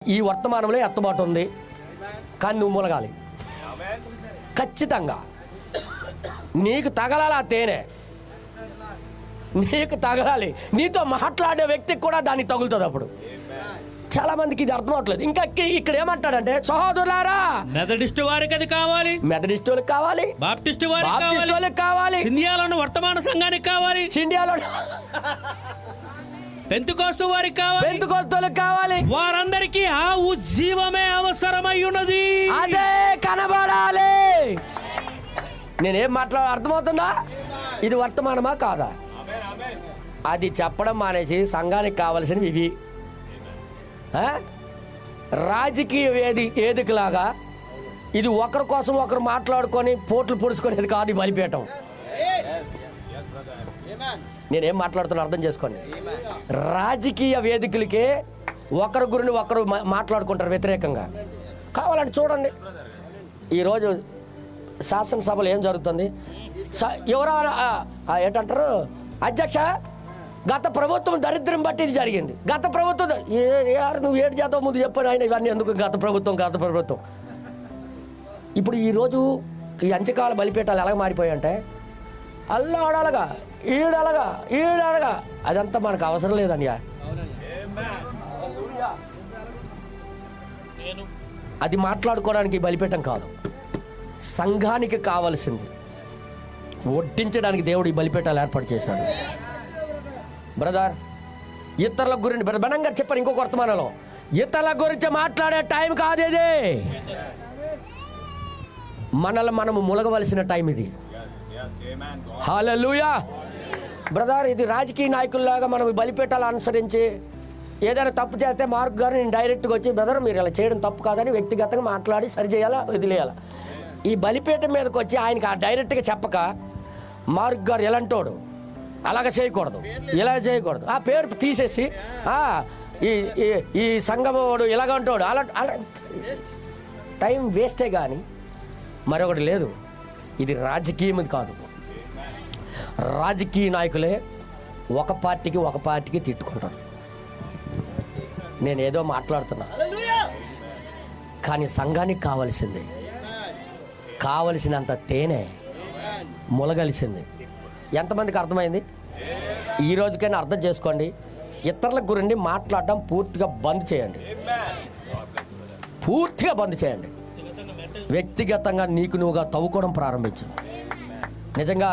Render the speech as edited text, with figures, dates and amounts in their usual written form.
ఈ వర్తమానంలో ఎత్తబాటు ఉంది, కానీ నువ్వు ములగాలి ఖచ్చితంగా. నీకు తగలాలి ఆ తేనె, నీకు తగలాలి. నీతో మాట్లాడే వ్యక్తికి కూడా దానికి తగులుతుంది. అప్పుడు చాలా మందికి ఇది అర్థం అవట్లేదు. ఇంకా ఇక్కడ ఏమంటాడంటే, సహోదరులారా, మెథడిస్ట్ వారికి అది కావాలి, మెథడిస్ట్ వాళ్ళకి కావాలి, బాప్టిస్ట్ వాళ్ళకి కావాలి, సింధియాలోని వర్తమాన సంఘానికి కావాలి, సిండియాలో పెంతెకోస్తు వారికి కావాలి, పెంతెకోస్తులకు కావాలి. వారందరికీ ఆ ఉజ్జీవమే అవసరమై ఉన్నది. అదే కనబడాలి. నేనేం అర్థమవుతుందా? ఇది వర్తమానమా కాదా? అది చెప్పడం మానేసి సంఘానికి కావలసినవి ఇవి. రాజకీయ వేదికలాగా ఇది ఒకరి కోసం ఒకరు మాట్లాడుకొని పోట్లు పొడుచుకునేది కాదు ఈ బలిపీఠం. నేనేం మాట్లాడుతున్నా అర్థం చేసుకోండి. రాజకీయ వేదికలకే ఒకరి గురిని ఒకరు మాట్లాడుకుంటారు వ్యతిరేకంగా. కావాలంటే చూడండి, ఈరోజు శాసనసభలో ఏం జరుగుతుంది? ఎవరో ఏంటంటారు, అధ్యక్ష గత ప్రభుత్వం దరిద్రం బట్టి ఇది జరిగింది. గత ప్రభుత్వం నువ్వు ఏడు చేద్దాం ముందు చెప్పాను ఆయన, ఇవన్నీ ఎందుకు గత ప్రభుత్వం. ఇప్పుడు ఈరోజు ఈ అంత్యకాల బలిపీఠాలు ఎలా మారిపోయాయంటే, అల్లాడలగా ఈడలగా అదంతా మనకు అవసరం లేదన్యా. అది మాట్లాడుకోవడానికి బలిపీఠం కాదు, సంఘానికి కావలసింది వడ్డించడానికి దేవుడు ఈ బలిపీఠాలు ఏర్పాటు చేశాడు. బ్రదర్, ఇతరుల గురించి బనం గారు చెప్పారు ఇంకొక వర్తమానంలో, ఇతరుల గురించి మాట్లాడే టైం కాదు ఇది. మనల్ని మనము ములగవలసిన టైం ఇది. హల్లెలూయా. బ్రదర్, ఇది రాజకీయ నాయకుల్లాగా మనం బలిపీఠాలు అనుసరించి ఏదైనా తప్పు చేస్తే మార్క్ గారు నేను డైరెక్ట్గా వచ్చి, బ్రదర్ మీరు ఇలా చేయడం తప్పు కాదని వ్యక్తిగతంగా మాట్లాడి సరిచేయాలా వదిలేయాలా. ఈ బలిపీఠం మీదకి వచ్చి ఆయనకి డైరెక్ట్గా చెప్పక, మార్క్ గారు ఎలాంటోడు అలాగ చేయకూడదు, ఇలా చేయకూడదు, ఆ పేరు తీసేసి ఈ సంఘమోడు ఇలాగంటాడు అలా టైం వేస్టే కానీ మరొకటి లేదు. ఇది రాజకీయం కాదు. రాజకీయ నాయకులే ఒక పార్టీకి తిట్టుకుంటారు. నేనేదో మాట్లాడుతున్నా, కానీ సంఘానికి కావలసినంత తేనె ములగలిసింది. ఎంతమందికి అర్థమైంది? ఈ రోజుకైనా అర్థం చేసుకోండి. ఇతరుల గురించి మాట్లాడడం పూర్తిగా బంద్ చేయండి. వ్యక్తిగతంగా నీకు నువ్వుగా తవ్వుకోవడం ప్రారంభించు. నిజంగా